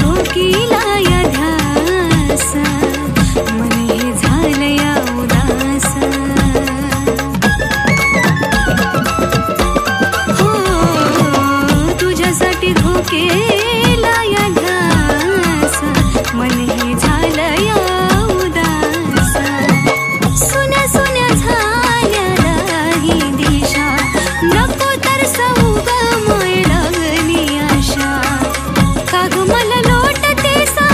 ठोकीला या ध्यास मन हे झालया उदास हो तुझ्यासाठी ठोकीला या ध्यास मन हे झालया उदास सुन्या सुन्या झाल्या ही दिशा नको तर सौग मोय लागली आशा काग मला लोटते सा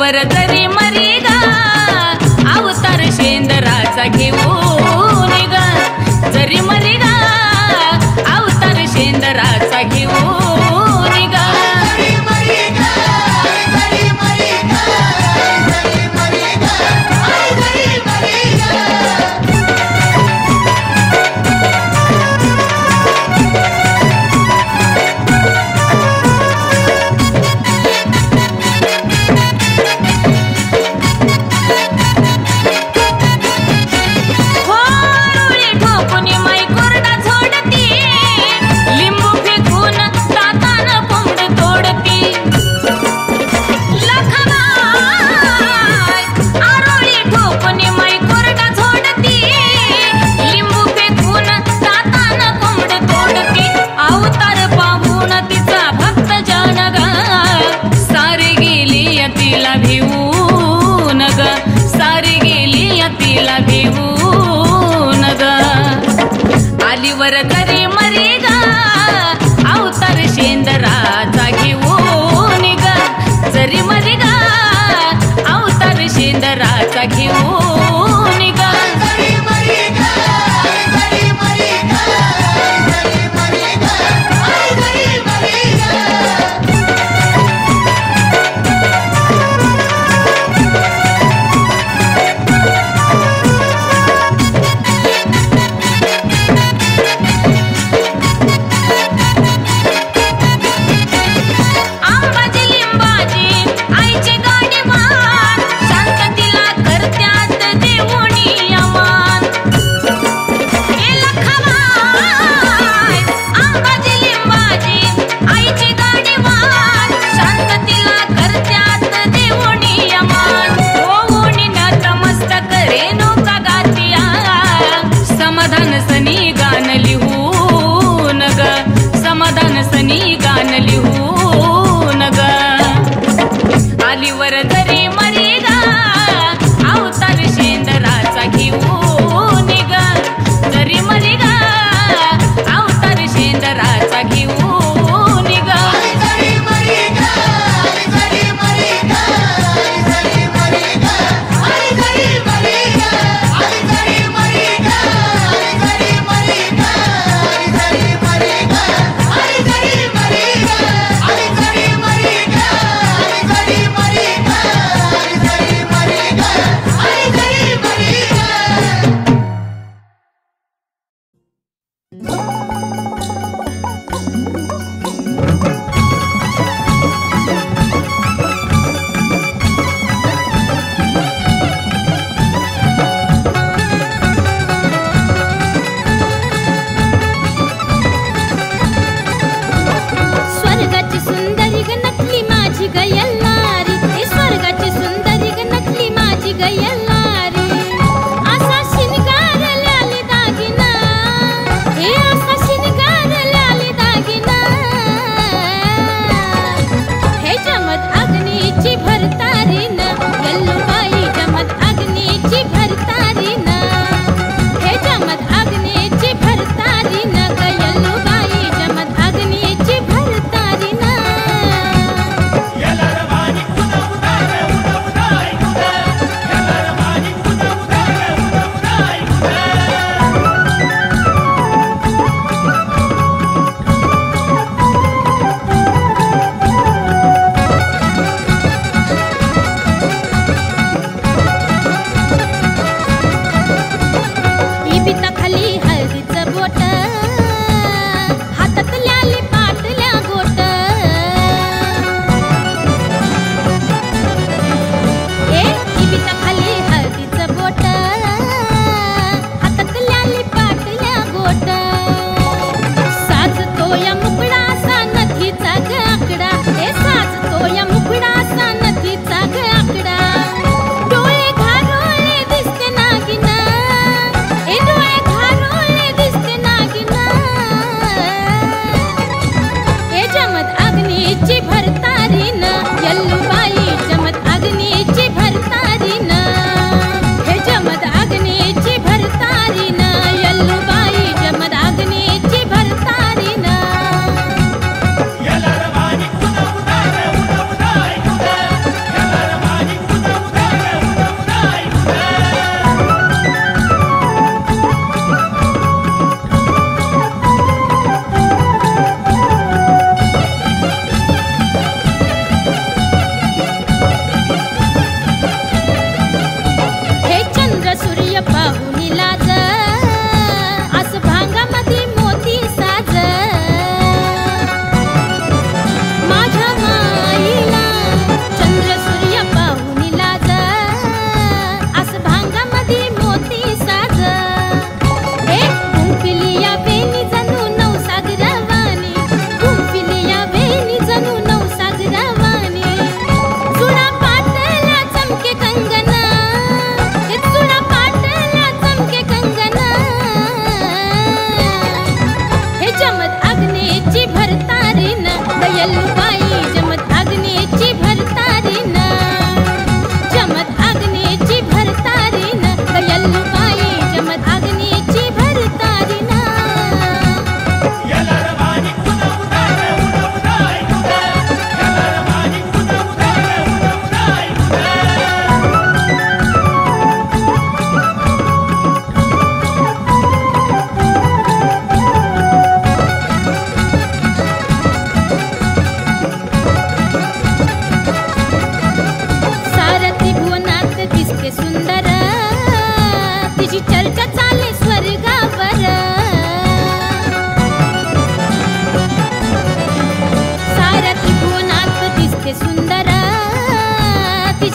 आलीवर तरी मरी गा अवतार शेंदराचा घेऊन ग जरी मरी गा अवतार शेंदराचा घेऊन ग आलीवर तरी मरी गा अवतार शेंदराचा घेऊन ग जरी मरी गा अवतार शेंदराचा घेऊन ग आलीवर तरी मरी गा अवतार शेंदराचा घेऊन ग जरी मरी गा अवतार शेंदराचा घेऊन ग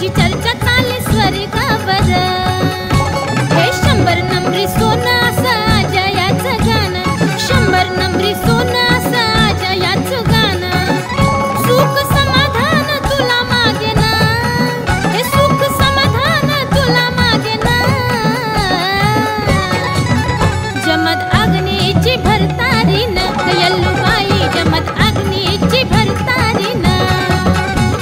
माझी चर्चा चाले स्वर्गावर. हे 100 नंबरी सोनं असं जयाचं गाणं, 100 नंबरी सोनं असं जयाचं गाणं. सुख समाधान तुला मागे ना, हे सुख समाधान तुला मागे ना. जमत अग्नीची भरतारी न यल्लूबाई, जमत अग्नीची भरतारी न.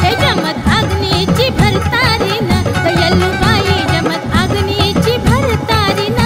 हे जमत अग्नीची भरतारी न यल्लूबाई, जमत अग्नीची भरतारी न.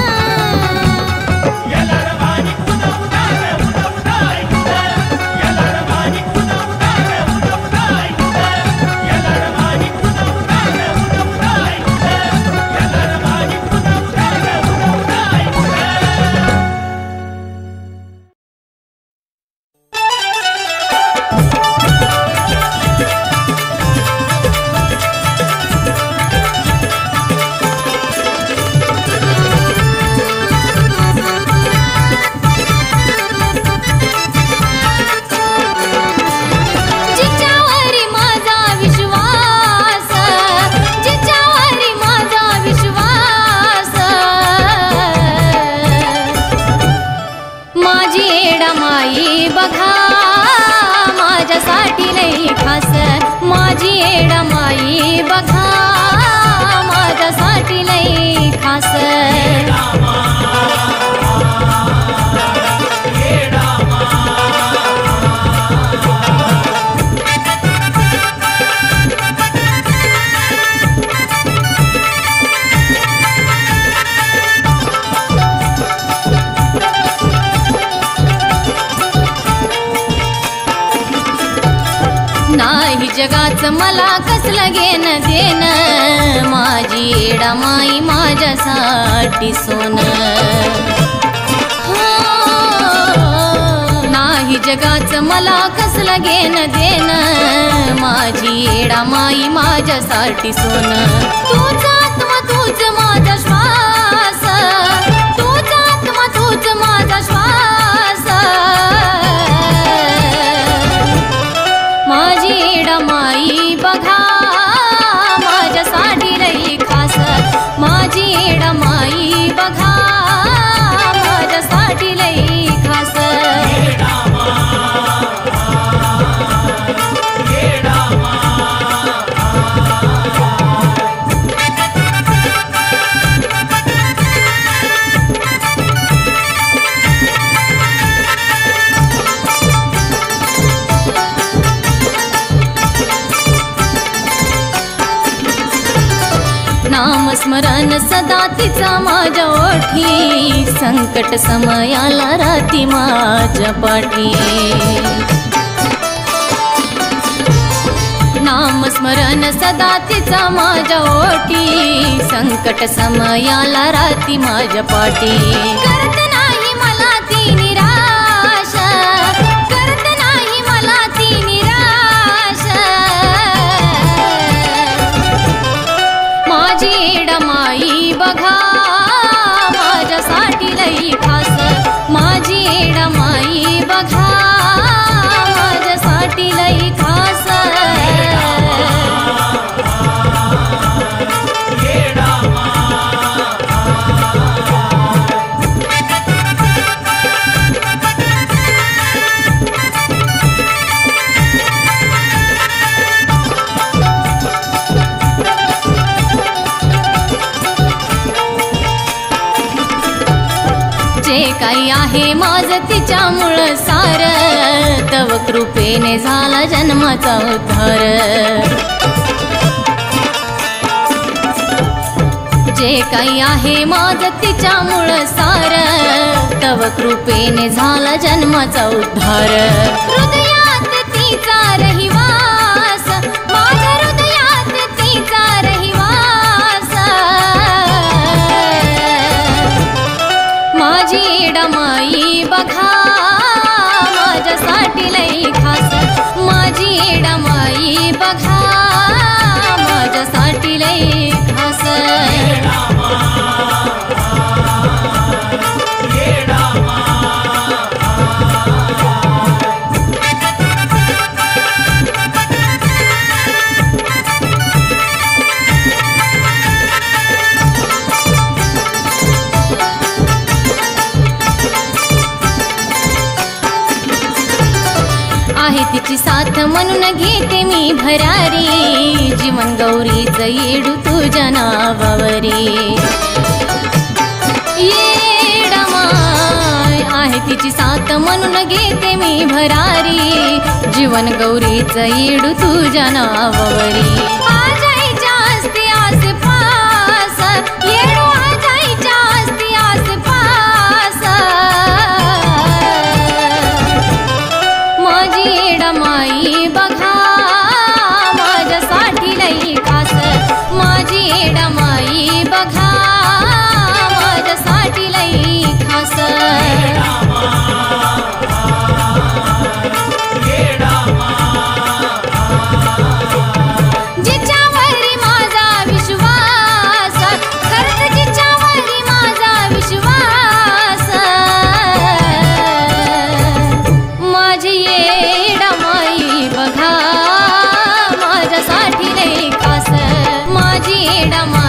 जिच्यावरी माझा विश्वास, जिच्यावरी माझा विश्वास. माझी एडामाई बघा माझ्यासाठी लई खास, माझी एडामाई बघा माझ्यासाठी लई खास. नाही जगाचं मला कसलं घेणं देणं, माझी एडामाई माझ्यासाठी सोनं. नाही जगाचं मला कसलं घेणं देणं, माझी एडामाई माझ्यासाठी सोनं. तूच आत्मा तूच माझा श्वास, तूच आत्मा तूच माझा श्वास. माझी एडामाई बघा माझ्यासाठी लई खास, माझी एडामाई बघा माझ्यासाठी लई खास. नामस्मरण सदा तिचा माझ्या ओठी, संकट समयाला राहती माझ्या पाठी. नामस्मरण सदा तिचा माझ्या ओठी, संकट समयाला राहती माझ्या पाठी. करत नाही मला ती निराश, करत नाही मला ती निराश. माझी एडामाई बघा माझ्यासाठी लई खास, माझी एडामाई बघा माझ्यासाठी लई खास. जे काही आहे माझं तिच्यामुळं सार, तव कृपेने झाला जन्माचा उद्धार. जे काही आहे माझं तिच्यामुळं सार, तव कृपेने झाला जन्माचा उद्धार. हृदयात तिचा रहिवास, माझ्या हृदयात तिचा रहिवास. माझी एडामाई बघा माझ्यासाठी लई खास, माझी एडामाई बघा माझ्यासाठी लई खास. साथ म्हणून घेते मी भरारी जीवन गौरीच येडू तुझ्या नावावरी येडमाय आहे तिची साथ म्हणून घेते मी भरारी जीवन गौरीच येडू तुझ्या नावावरी आजाईच्या असते आसपास येडू आजाईच्या असते आसपास माझी येडमाई बघा माझ्यासाठी लई खास माझी येडमाई बघा माझ्यासाठी लई खास जिच्यावरी माझा विश्वास खरंच जिच्यावरी माझा विश्वास माझी येडमाई बघा माझ्यासाठी लई खास माझी येडमाई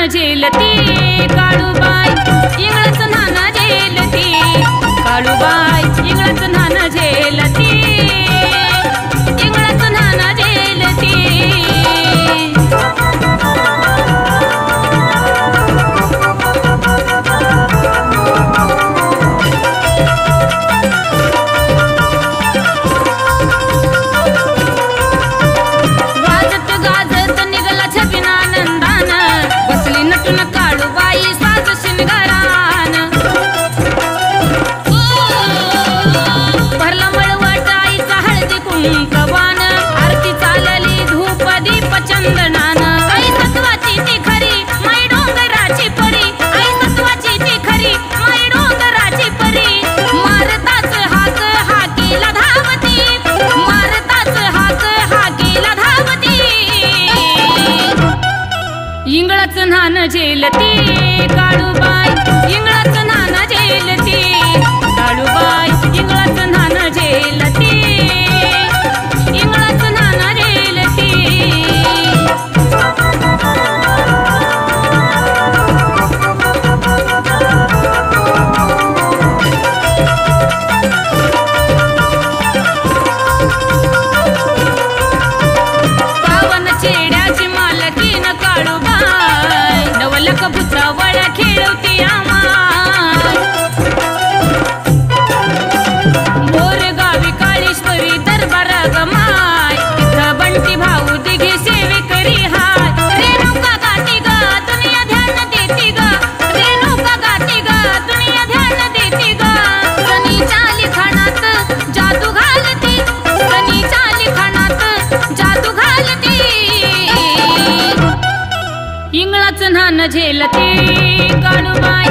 झेलती काळूबाई इंगळच नान झेलती काळूबाई इंगळच नान झेलती इंगळच नान झेलती गाजत गाजत निघला छबिना नंदान बसली नटून काळूबाई साज शिंगारान भरला मळवट आईचा हळदी कुंकवान आरती चालली धूप दीप चंदनान आई सत्वाची ती खरी माई डोंगराची परी आई सत्वाची ती खरी माई डोंगराची परी मारताच हाक हाकीला धावती मारताच हाक हाकीला धावती इंगळच नान झेलती काळूबाई इंगळच नान झेलती काळूबाई इंगळच नान झेलती इंगळच नान झेलती पावन चेड्याची मालकीन काळूबाई नवलक भुसावळ खेळवती आमाय बोरगावी काळेश्वरी दरबार गमाय तिथं बंटी भाऊ दिघे सेवेकरी हाय रेणुका गाती ग दुनिया ध्यान देती ग रेणुका गाती ग दुनिया ध्यान देती ग सनीच्या लिखाणात जादू घालती सनीच्या लिखाणात जादू घालती इंगळच नान झेलती काळूबाई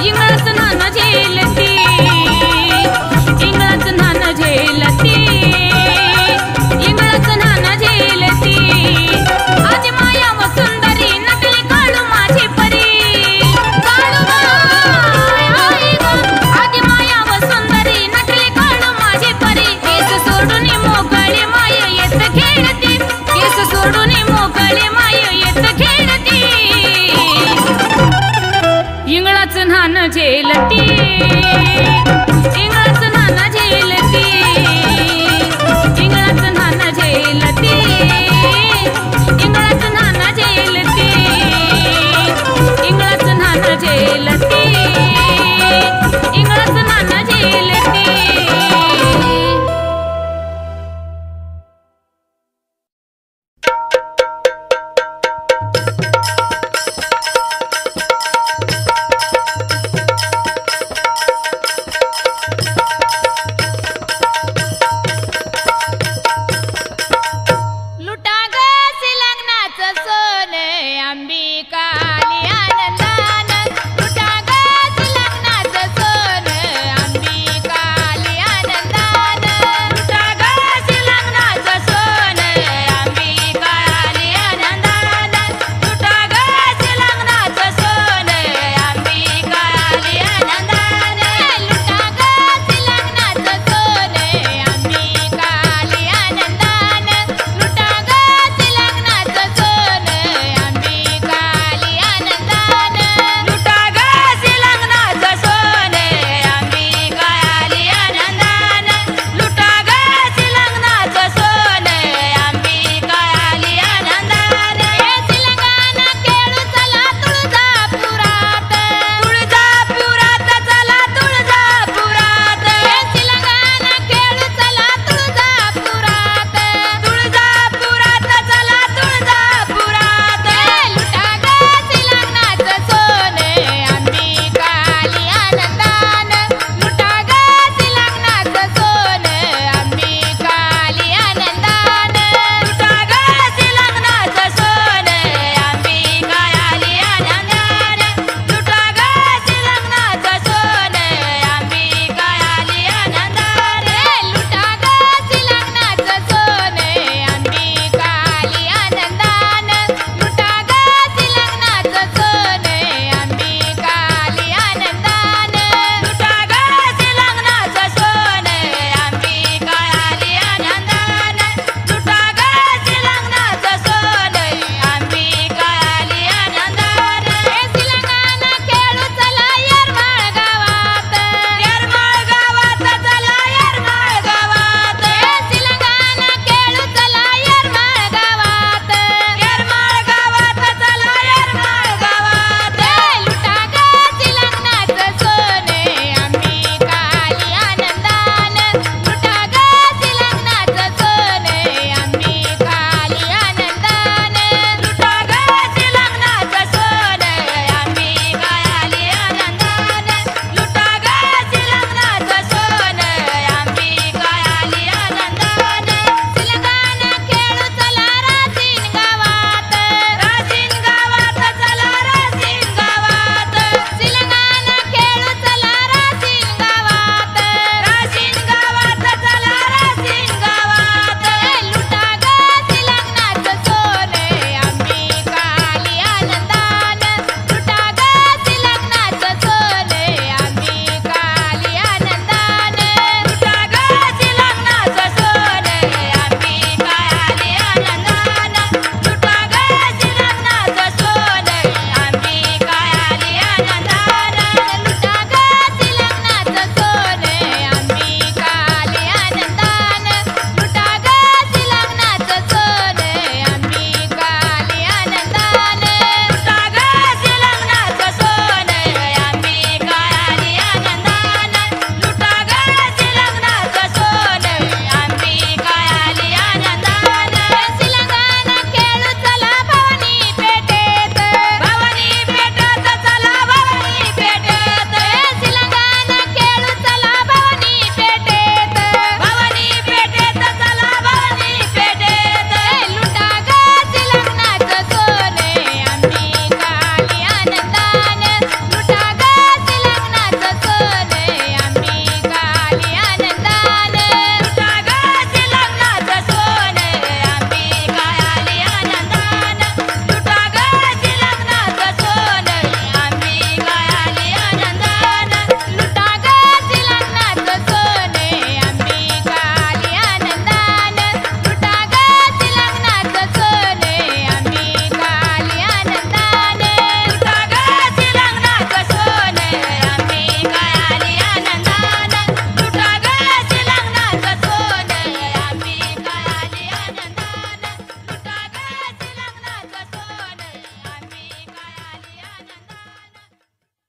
इंगळच नान झेलती इंगळच नान झेलती इंगळच नान झेलती आजी माया व सुंदरी नटली काळू माझी परी काळूबाई आई ग आजी माया व सुंदरी नटली काळू माझी परी केस सोडून मोकळे माय येत खेळती केस सोडून मोकळे माय येत खेळती इंगळच नान झेलती